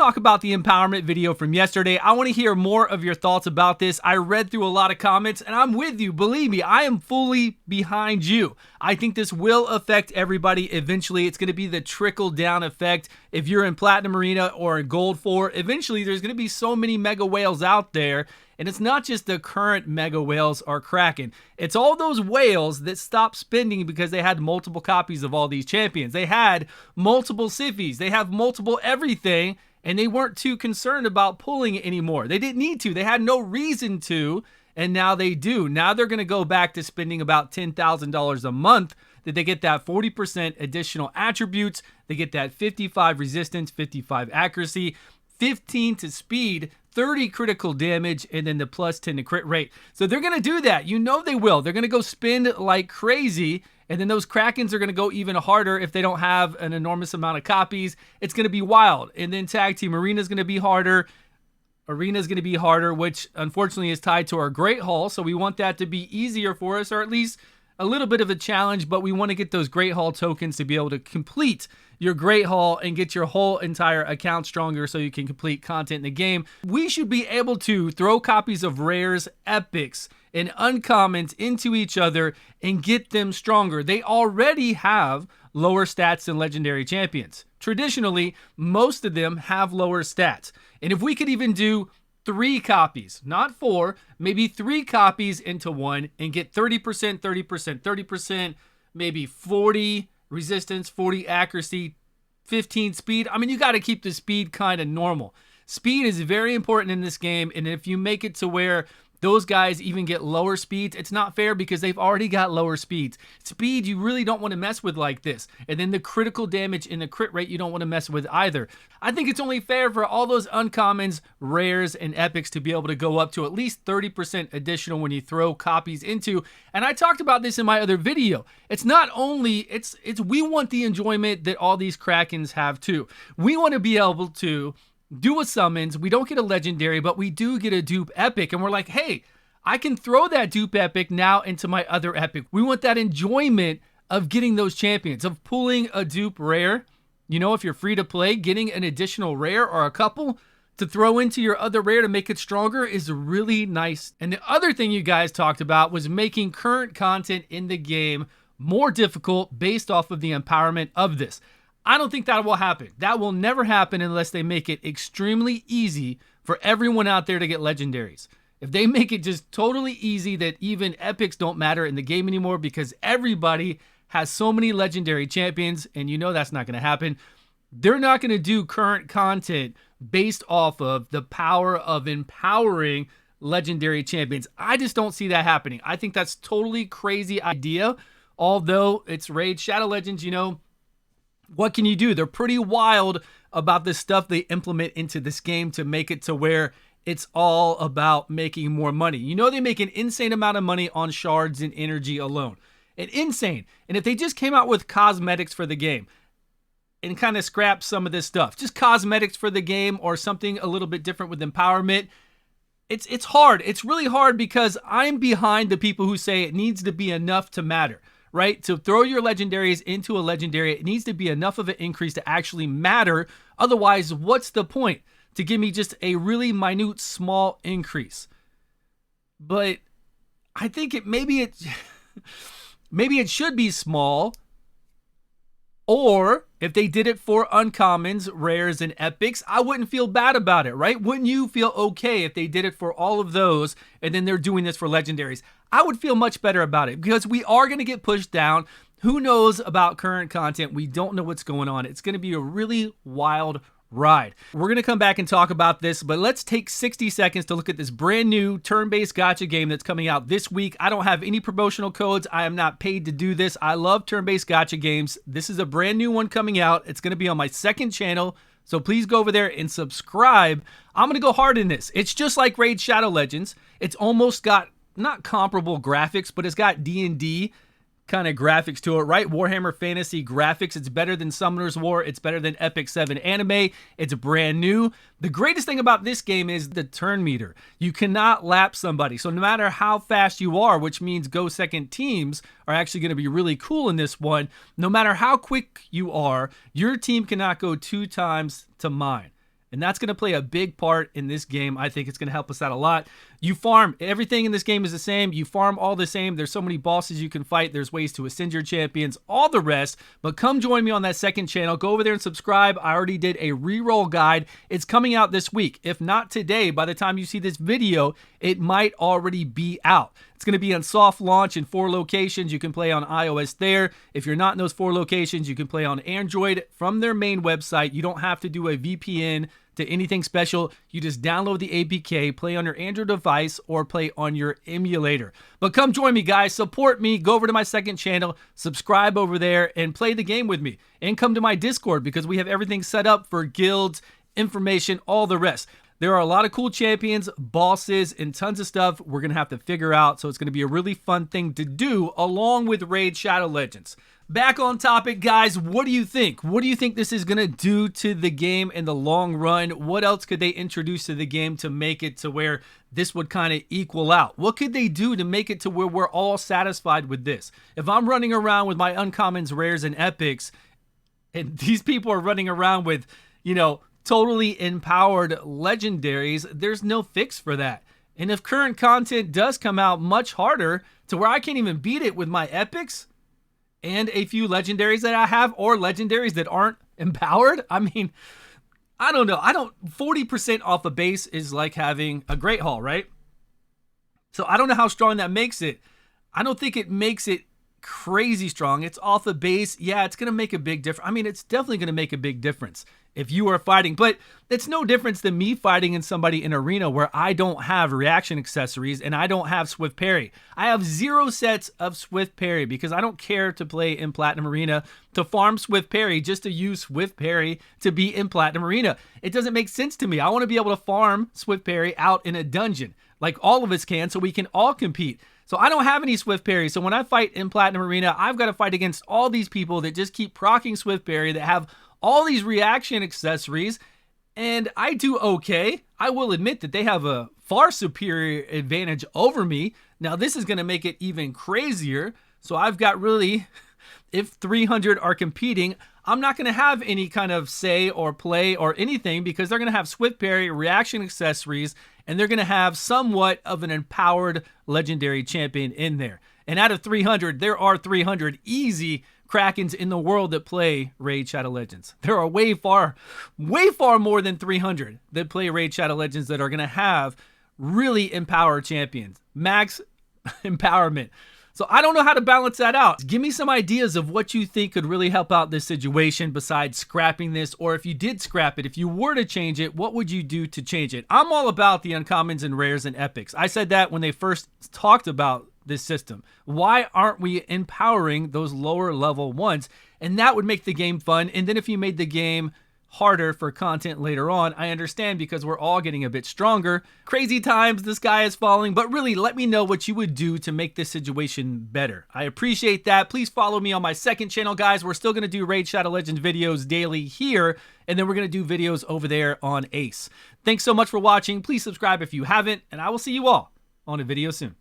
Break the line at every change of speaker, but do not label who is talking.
talk about the empowerment video from yesterday. I want to hear more of your thoughts about this. I read through a lot of comments and I'm with you. Believe me, I am fully behind you. I think this will affect everybody eventually. It's going to be the trickle down effect. If you're in Platinum Arena or in Gold 4, eventually there's going to be so many mega whales out there. And it's not just the current mega whales are cracking. It's all those whales that stopped spending because they had multiple copies of all these champions. They had multiple Siffies. They have multiple everything. And they weren't too concerned about pulling it anymore. They didn't need to. They had no reason to. And now they do. Now they're going to go back to spending about $10,000 a month. That they get that 40% additional attributes. They get that 55 resistance, 55 accuracy, 15 to speed, 30 critical damage, and then the plus 10 to crit rate. So they're going to do that. You know they will. They're going to go spend like crazy, and then those Krakens are going to go even harder if they don't have an enormous amount of copies. It's going to be wild. And then Tag Team Arena is going to be harder. Arena is going to be harder, which unfortunately is tied to our Great Hall. So we want that to be easier for us, or at least a little bit of a challenge, but we want to get those Great Hall tokens to be able to complete your Great Hall and get your whole entire account stronger so you can complete content in the game. We should be able to throw copies of rares, epics, and uncommons into each other and get them stronger. They already have lower stats than legendary champions. Traditionally, most of them have lower stats. And if we could even do 3 copies, not 4, maybe 3 copies into one and get 30%, 30%, 30%, maybe 40 resistance, 40 accuracy, 15 speed. I mean, you got to keep the speed kind of normal. Speed is very important in this game, and if you make it to where those guys even get lower speeds, it's not fair because they've already got lower speeds. Speed, you really don't want to mess with like this. And then the critical damage and the crit rate, you don't want to mess with either. I think it's only fair for all those uncommons, rares, and epics to be able to go up to at least 30% additional when you throw copies into. And I talked about this in my other video. It's not only, it's we want the enjoyment that all these Krakens have too. We want to be able to do a summons. We don't get a legendary, but we do get a dupe epic. And we're like, hey, I can throw that dupe epic now into my other epic. We want that enjoyment of getting those champions, of pulling a dupe rare. You know, if you're free to play, getting an additional rare or a couple to throw into your other rare to make it stronger is really nice. And the other thing you guys talked about was making current content in the game more difficult based off of the empowerment of this. I don't think that will happen. That will never happen unless they make it extremely easy for everyone out there to get legendaries. If they make it just totally easy that even epics don't matter in the game anymore because everybody has so many legendary champions, and you know that's not going to happen, they're not going to do current content based off of the power of empowering legendary champions. I just don't see that happening. I think that's totally crazy idea. Although it's Raid Shadow Legends, you know, what can you do? They're pretty wild about the stuff they implement into this game to make it to where it's all about making more money. You know, they make an insane amount of money on shards and energy alone. And insane. And if they just came out with cosmetics for the game and kind of scrap some of this stuff, just cosmetics for the game or something a little bit different with empowerment, it's hard. It's really hard because I'm behind the people who say it needs to be enough to matter. Right? To throw your legendaries into a legendary, it needs to be enough of an increase to actually matter. Otherwise, what's the point? To give me just a really minute, small increase. But I think maybe it should be small. Or if they did it for uncommons, rares, and epics, I wouldn't feel bad about it, right? Wouldn't you feel okay if they did it for all of those and then they're doing this for legendaries? I would feel much better about it because we are going to get pushed down. Who knows about current content? We don't know what's going on. It's going to be a really wild ride. We're going to come back and talk about this, but let's take 60 seconds to look at this brand new turn-based gacha game that's coming out this week. I don't have any promotional codes. I am not paid to do this. I love turn-based gacha games. This is a brand new one coming out. It's going to be on my second channel, so please go over there and subscribe. I'm going to go hard in this. It's just like Raid Shadow Legends. It's almost got not comparable graphics, but it's got D&D kind of graphics to it, right? Warhammer Fantasy graphics. It's better than Summoner's War. It's better than Epic 7 anime. It's brand new. The greatest thing about this game is the turn meter. You cannot lap somebody. So no matter how fast you are, which means go second teams are actually going to be really cool in this one. No matter how quick you are, your team cannot go 2 times to mine. And that's going to play a big part in this game. I think it's going to help us out a lot. You farm. Everything in this game is the same. You farm all the same. There's so many bosses you can fight. There's ways to ascend your champions, all the rest. But come join me on that second channel. Go over there and subscribe. I already did a reroll guide. It's coming out this week. If not today, by the time you see this video, it might already be out. It's going to be on soft launch in 4 locations. You can play on iOS there. If you're not in those 4 locations, you can play on Android from their main website. You don't have to do a VPN to anything special. You just download the APK, play on your Android device, or play on your emulator. But come join me, guys. Support me. Go over to my second channel, subscribe over there, and play the game with me. And come to my Discord because we have everything set up for guilds, information, all the rest. There are a lot of cool champions, bosses, and tons of stuff we're going to have to figure out. So it's going to be a really fun thing to do along with Raid Shadow Legends. Back on topic, guys, what do you think? What do you think this is going to do to the game in the long run? What else could they introduce to the game to make it to where this would kind of equal out? What could they do to make it to where we're all satisfied with this? If I'm running around with my uncommons, rares, and epics, and these people are running around with, you know, totally empowered legendaries, there's no fix for that. And if current content does come out much harder to where I can't even beat it with my epics and a few legendaries that I have, or legendaries that aren't empowered, I mean, I don't know. 40% off a base is like having a Great Hall, right? So I don't know how strong that makes it. I don't think it makes it crazy strong. It's off a base. Yeah, it's going to make a big difference. I mean, it's definitely going to make a big difference if you are fighting, but it's no difference than me fighting in somebody in arena where I don't have reaction accessories and I don't have swift parry. I have 0 sets of swift parry because I don't care to play in Platinum Arena to farm swift parry just to use swift parry to be in Platinum Arena. It doesn't make sense to me. I want to be able to farm swift parry out in a dungeon like all of us can so we can all compete. So I don't have any swift parry. So when I fight in Platinum Arena, I've got to fight against all these people that just keep proccing swift parry, that have all these reaction accessories, and I do okay. I will admit that they have a far superior advantage over me. Now this is going to make it even crazier. So I've got really, if 300 are competing, I'm not going to have any kind of say or play or anything because they're going to have swift parry, reaction accessories, and they're going to have somewhat of an empowered legendary champion in there. And out of 300, there are 300 easy Krakens in the world that play Raid Shadow Legends. There are way far more than 300 that play Raid Shadow Legends that are going to have really empowered champions. Max empowerment. So I don't know how to balance that out. Give me some ideas of what you think could really help out this situation besides scrapping this, or if you did scrap it, if you were to change it, what would you do to change it? I'm all about the uncommons and rares and epics. I said that when they first talked about this system. Why aren't we empowering those lower level ones? And that would make the game fun. And then if you made the game harder for content later on, I understand because we're all getting a bit stronger. Crazy times, the sky is falling, but really let me know what you would do to make this situation better. I appreciate that. Please follow me on my second channel, guys. We're still going to do Raid Shadow Legends videos daily here, and then we're going to do videos over there on Ace. Thanks so much for watching. Please subscribe if you haven't, and I will see you all on a video soon.